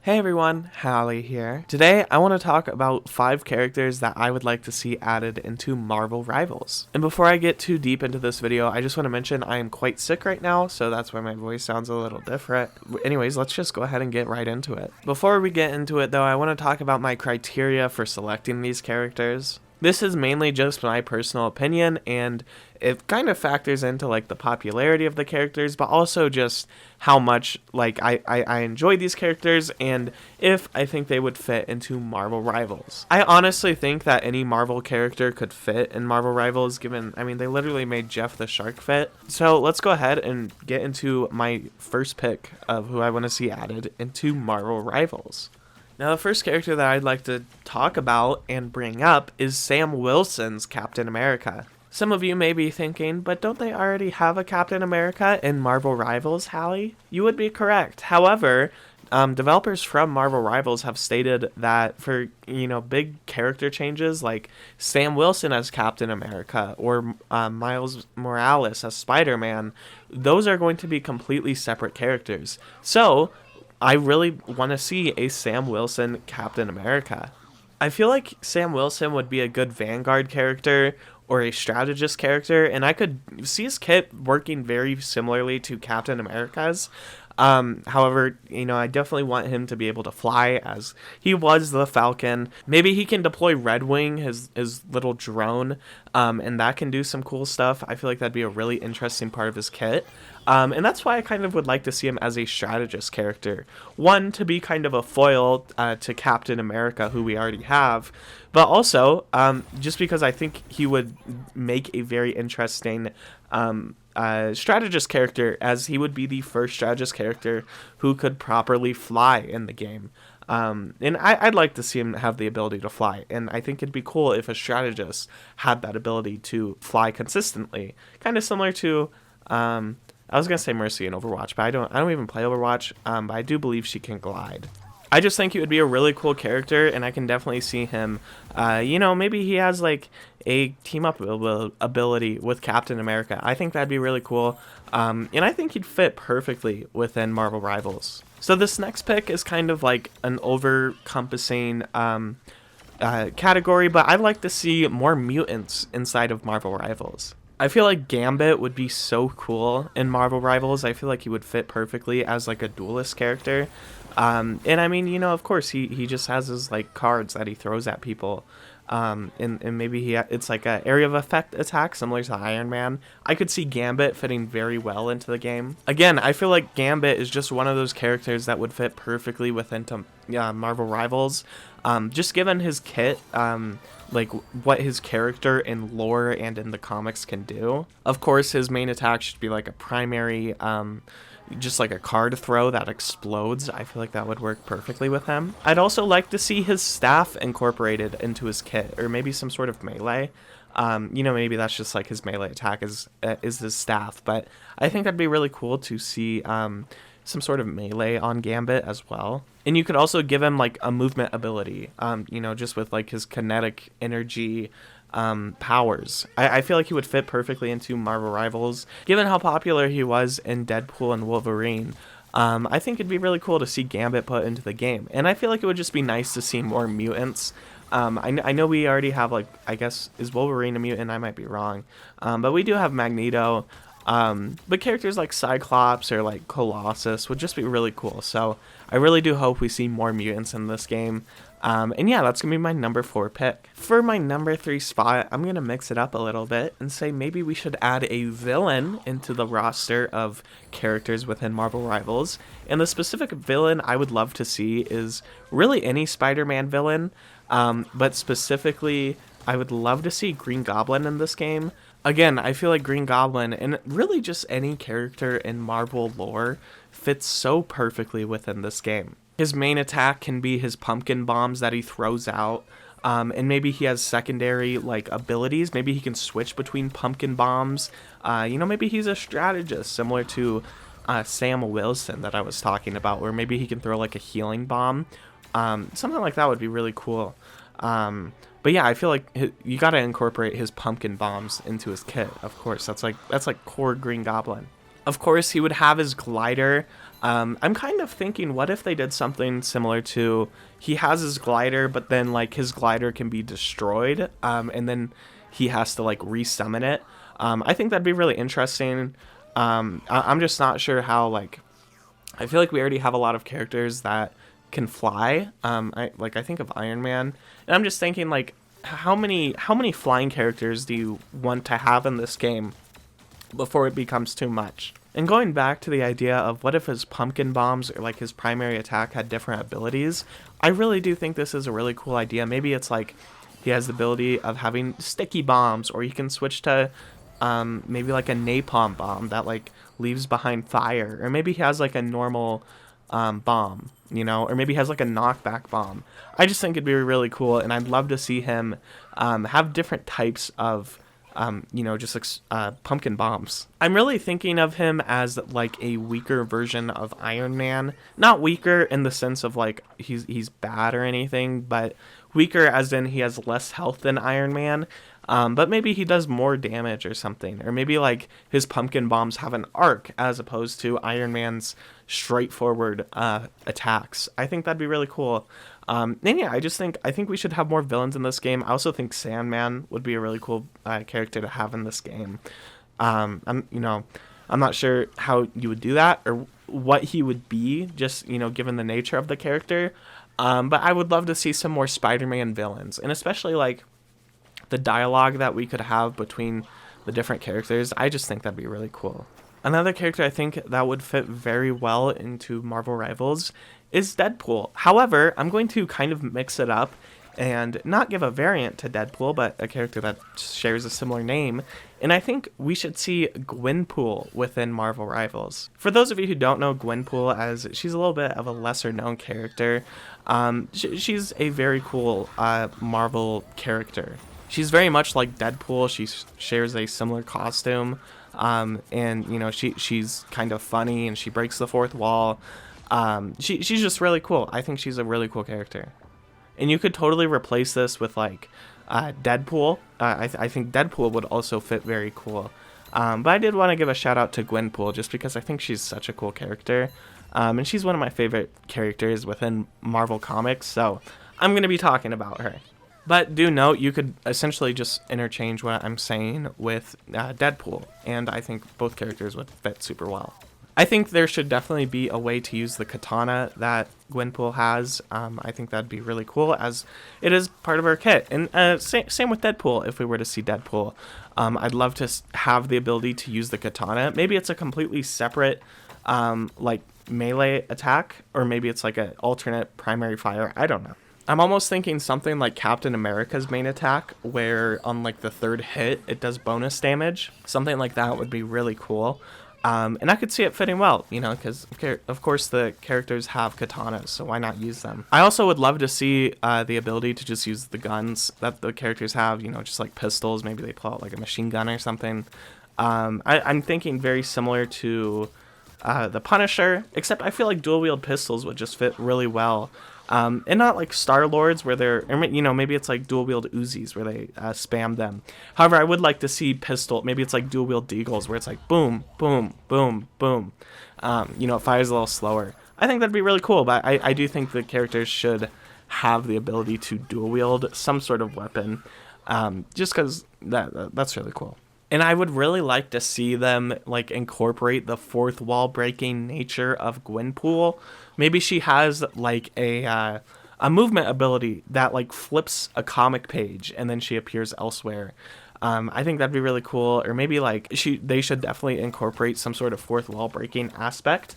Hey everyone, Hallie here. Today I want to talk about 5 characters that I would like to see added into Marvel Rivals. And before I get too deep into this video, I just want to mention I am quite sick right now, so that's why my voice sounds a little different. Anyways, let's just go ahead and get right into it. Before we get into it though, I want to talk about my criteria for selecting these characters. This is mainly just my personal opinion, and it kind of factors into like the popularity of the characters, but also just how much like I enjoy these characters and if I think they would fit into Marvel Rivals. I honestly think that any Marvel character could fit in Marvel Rivals, given, I mean, they literally made Jeff the Shark fit. So let's go ahead and get into my first pick of who I want to see added into Marvel Rivals. Now, the first character that I'd like to talk about and bring up is Sam Wilson's Captain America. Some of you may be thinking, but don't they already have a Captain America in Marvel Rivals, Hallie? You would be correct. However, developers from Marvel Rivals have stated that for, big character changes like Sam Wilson as Captain America or Miles Morales as Spider-Man, those are going to be completely separate characters. So I really want to see a Sam Wilson Captain America. I feel like Sam Wilson would be a good Vanguard character or a strategist character, and I could see his kit working very similarly to Captain America's. However, I definitely want him to be able to fly as he was the Falcon. Maybe he can deploy Red Wing, his little drone, and that can do some cool stuff. I feel like that'd be a really interesting part of his kit. And that's why I kind of would like to see him as a strategist character. One, to be kind of a foil to Captain America, who we already have, but also just because I think he would make a very interesting strategist character, as he would be the first strategist character who could properly fly in the game. And I'd like to see him have the ability to fly, and I think it'd be cool if a strategist had that ability to fly consistently, kind of similar to I was gonna say Mercy in Overwatch, but I don't even play Overwatch, but I do believe she can glide. I just think it would be a really cool character, and I can definitely see him, maybe he has like a team up ability with Captain America. I think that'd be really cool, and I think he'd fit perfectly within Marvel Rivals. So this next pick is kind of like an over-compassing category, but I'd like to see more mutants inside of Marvel Rivals. I feel like Gambit would be so cool in Marvel Rivals. I feel like he would fit perfectly as like a duelist character. And I mean, of course, he just has his like cards that he throws at people. And maybe it's like an area of effect attack similar to Iron Man. I could see Gambit fitting very well into the game. Again, I feel like Gambit is just one of those characters that would fit perfectly within Marvel Rivals. Just given his kit, like what his character in lore and in the comics can do. Of course, his main attack should be like a primary, just like a card throw that explodes. I feel like that would work perfectly with him. I'd also like to see his staff incorporated into his kit, or maybe some sort of melee. Maybe that's just like his melee attack is his staff, but I think that'd be really cool to see some sort of melee on Gambit as well. And you could also give him like a movement ability, just with like his kinetic energy powers. I feel like he would fit perfectly into Marvel Rivals, given how popular he was in Deadpool and Wolverine. I think it'd be really cool to see Gambit put into the game, and I feel like it would just be nice to see more mutants. I know we already have, like, I guess, is Wolverine a mutant? I might be wrong, but we do have Magneto. But characters like Cyclops or like Colossus would just be really cool. So I really do hope we see more mutants in this game. And yeah, that's going to be my number 4 pick. For my number 3 spot, I'm going to mix it up a little bit and say maybe we should add a villain into the roster of characters within Marvel Rivals. And the specific villain I would love to see is really any Spider-Man villain. But specifically, I would love to see Green Goblin in this game. Again, I feel like Green Goblin, and really just any character in Marvel lore, fits so perfectly within this game. His main attack can be his pumpkin bombs that he throws out, and maybe he has secondary like abilities. Maybe he can switch between pumpkin bombs. Maybe he's a strategist similar to Sam Wilson that I was talking about, where maybe he can throw like a healing bomb. Something like that would be really cool. But yeah, I feel like you got to incorporate his pumpkin bombs into his kit. Of course, that's like core Green Goblin. Of course, he would have his glider, I'm kind of thinking, what if they did something similar to, he has his glider, but then like his glider can be destroyed, and then he has to like resummon it. I think that'd be really interesting. I'm just not sure how, like, I feel like we already have a lot of characters that can fly. I think of Iron Man, and I'm just thinking, like, how many flying characters do you want to have in this game before it becomes too much? And going back to the idea of what if his pumpkin bombs or like his primary attack had different abilities, I really do think this is a really cool idea. Maybe it's like he has the ability of having sticky bombs, or he can switch to maybe like a napalm bomb that like leaves behind fire, or maybe he has like a normal bomb, you know, or maybe he has like a knockback bomb. I just think it'd be really cool, and I'd love to see him have different types of just pumpkin bombs. I'm really thinking of him as like a weaker version of Iron Man. Not weaker in the sense of like he's bad or anything, but weaker as in he has less health than Iron Man. But maybe he does more damage or something. Or maybe like his pumpkin bombs have an arc as opposed to Iron Man's straightforward attacks. I think that'd be really cool. And yeah, I think we should have more villains in this game. I also think Sandman would be a really cool character to have in this game. I'm not sure how you would do that or what he would be, just, given the nature of the character. But I would love to see some more Spider-Man villains, and especially like the dialogue that we could have between the different characters. I just think that'd be really cool. Another character I think that would fit very well into Marvel Rivals is Deadpool. However, I'm going to kind of mix it up and not give a variant to Deadpool, but a character that shares a similar name. And I think we should see Gwenpool within Marvel Rivals. For those of you who don't know Gwenpool, as she's a little bit of a lesser known character, she's a very cool Marvel character. She's very much like Deadpool. She shares a similar costume, and she's kind of funny, and she breaks the fourth wall. She's just really cool. I think she's a really cool character, and you could totally replace this with like Deadpool. I think Deadpool would also fit very cool. But I did want to give a shout out to Gwenpool just because I think she's such a cool character, and she's one of my favorite characters within Marvel Comics. So I'm gonna be talking about her. But do note, you could essentially just interchange what I'm saying with Deadpool, and I think both characters would fit super well. I think there should definitely be a way to use the katana that Gwenpool has. I think that'd be really cool, as it is part of her kit. And same with Deadpool, if we were to see Deadpool. I'd love to have the ability to use the katana. Maybe it's a completely separate like melee attack, or maybe it's like an alternate primary fire. I don't know. I'm almost thinking something like Captain America's main attack, where on like the third hit, it does bonus damage. Something like that would be really cool. And I could see it fitting well, because of course the characters have katanas, so why not use them? I also would love to see the ability to just use the guns that the characters have, just like pistols. Maybe they pull out like a machine gun or something. I'm thinking very similar to the Punisher, except I feel like dual-wield pistols would just fit really well. And not like Star-Lords where they're, maybe it's like dual-wield Uzis where they spam them. However, I would like to see maybe it's like dual-wield Deagles where it's like boom, boom, boom, boom. It fires a little slower. I think that'd be really cool, but I do think the characters should have the ability to dual-wield some sort of weapon, just because that's really cool. And I would really like to see them like incorporate the fourth wall breaking nature of Gwenpool. Maybe she has like a movement ability that like flips a comic page and then she appears elsewhere. I think that'd be really cool. Or maybe like they should definitely incorporate some sort of fourth wall breaking aspect.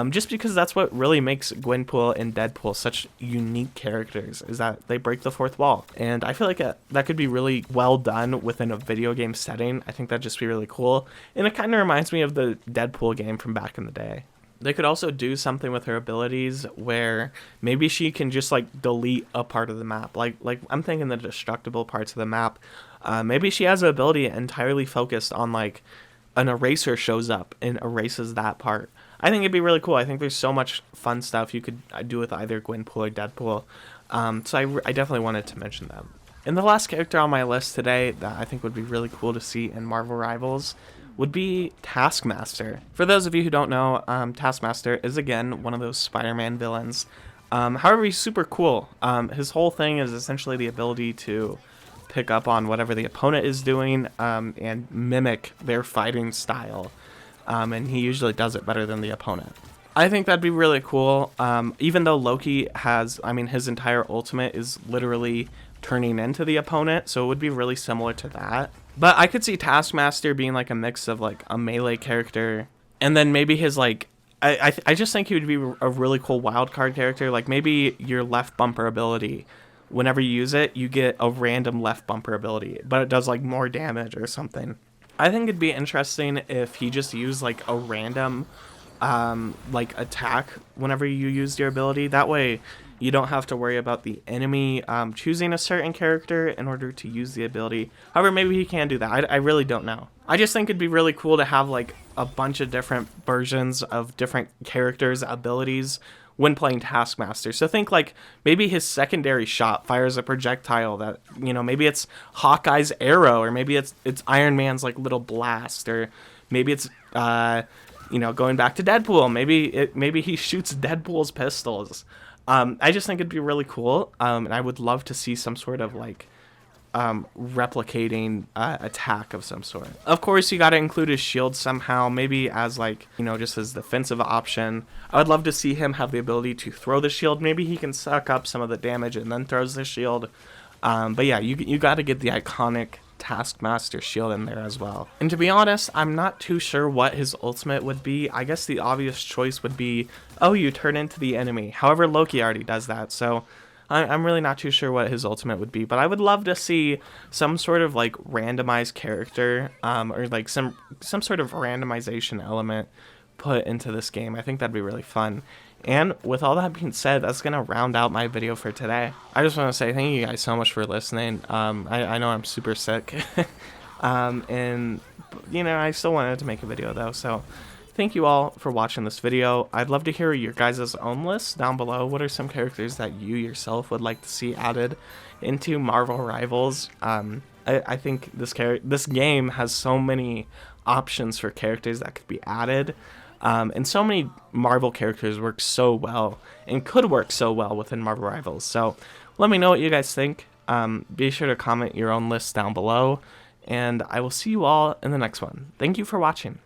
Just because that's what really makes Gwenpool and Deadpool such unique characters, is that they break the fourth wall. And I feel like that could be really well done within a video game setting. I think that'd just be really cool. And it kind of reminds me of the Deadpool game from back in the day. They could also do something with her abilities where maybe she can just like delete a part of the map. Like I'm thinking the destructible parts of the map. Maybe she has an ability entirely focused on like an eraser shows up and erases that part. I think it'd be really cool. I think there's so much fun stuff you could do with either Gwenpool or Deadpool. So I definitely wanted to mention them. And the last character on my list today that I think would be really cool to see in Marvel Rivals would be Taskmaster. For those of you who don't know, Taskmaster is again one of those Spider-Man villains. However, he's super cool. His whole thing is essentially the ability to pick up on whatever the opponent is doing and mimic their fighting style. And he usually does it better than the opponent. I think that'd be really cool. Even though Loki has, I mean, his entire ultimate is literally turning into the opponent, so it would be really similar to that. But I could see Taskmaster being like a mix of like a melee character, and then maybe his like, I just think he would be a really cool wild card character. Like maybe your left bumper ability, whenever you use it, you get a random left bumper ability, but it does like more damage or something. I think it'd be interesting if he just used like a random like attack whenever you use your ability. That way you don't have to worry about the enemy choosing a certain character in order to use the ability. However, maybe he can do that. I really don't know. I just think it'd be really cool to have like a bunch of different versions of different characters' abilities when playing Taskmaster. So think like maybe his secondary shot fires a projectile that, you know, maybe it's Hawkeye's arrow, or maybe it's Iron Man's like little blast, or maybe it's you know, going back to Deadpool, maybe he shoots Deadpool's pistols. I just think it'd be really cool, and I would love to see some sort of like replicating attack of some sort. Of course, you got to include his shield somehow, maybe as like, you know, just his defensive option. I would love to see him have the ability to throw the shield. Maybe he can suck up some of the damage and then throws the shield. But yeah, you got to get the iconic Taskmaster shield in there as well. And to be honest, I'm not too sure what his ultimate would be. I guess the obvious choice would be, oh, you turn into the enemy. However, Loki already does that, so I'm really not too sure what his ultimate would be. But I would love to see some sort of like randomized character, or like some sort of randomization element put into this game. I think that'd be really fun. And with all that being said, that's going to round out my video for today. I just want to say thank you guys so much for listening. I know I'm super sick. And, you know, I still wanted to make a video, though. So thank you all for watching this video. I'd love to hear your guys' own lists down below. What are some characters that you yourself would like to see added into Marvel Rivals? I think this game has so many options for characters that could be added. And so many Marvel characters work so well and could work so well within Marvel Rivals. So let me know what you guys think. Be sure to comment your own lists down below, and I will see you all in the next one. Thank you for watching.